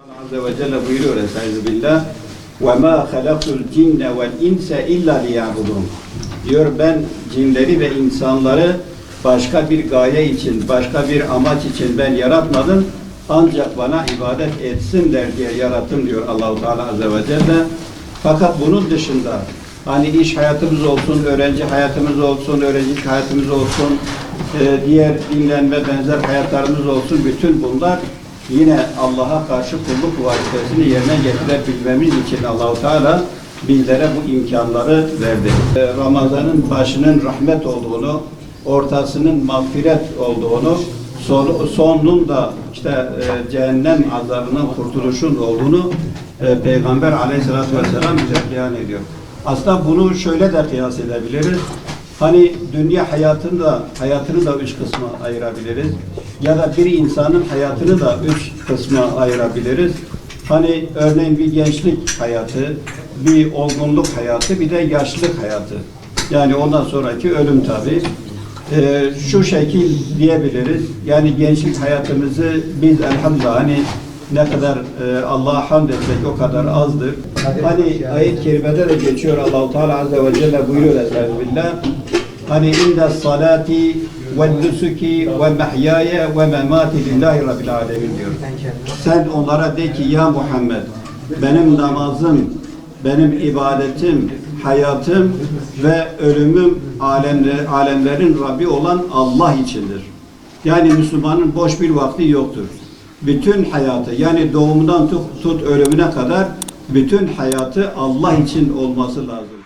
Azze ve Celle buyuruyor Estağfirullah. وَمَا خَلَقْتُ الْجِنَّ وَالْاِنْسَ اِلَّا لِيَعْبُدُونَ diyor, ben cinleri ve insanları başka bir gaye için, başka bir amaç için ben yaratmadım. Ancak bana ibadet etsinler diye yarattım diyor Allah-u Teala Azze ve Celle. Fakat bunun dışında hani iş hayatımız olsun, öğrenci hayatımız olsun, öğrencilik hayatımız olsun, diğer dinlenme benzer hayatlarımız olsun, bütün bunlar yine Allah'a karşı kulluk vazifesini yerine getirebilmemiz için Allah-u Teala bizlere bu imkanları verdi. Ramazan'ın başının rahmet olduğunu, ortasının mağfiret olduğunu, sonunun da işte cehennem azabından kurtuluşun olduğunu Peygamber Aleyhisselatü Vesselam bize beyan ediyor. Aslında bunu şöyle de kıyas edebiliriz. Hani dünya hayatını da üç kısma ayırabiliriz. Ya da bir insanın hayatını da üç kısma ayırabiliriz. Hani örneğin bir gençlik hayatı, bir olgunluk hayatı, bir de yaşlılık hayatı. Yani ondan sonraki ölüm tabii. Şu şekil diyebiliriz. Yani gençlik hayatımızı biz elhamdülillah hani ne kadar Allah'a hamd etsek o kadar azdır. Hani ayet-i kerimede de geçiyor, Allah-u Teala Azze ve Celle buyuruyor Estağfirullah. Hani inde salati ve nusuki ve mehyaya ve memati lillahi rabbil alemin diyor. Sen onlara de ki ya Muhammed, benim namazım, benim ibadetim, hayatım ve ölümüm alemlerin Rabbi olan Allah içindir. Yani Müslümanın boş bir vakti yoktur. Bütün hayatı, yani doğumundan tut ölümüne kadar bütün hayatı Allah için olması lazım.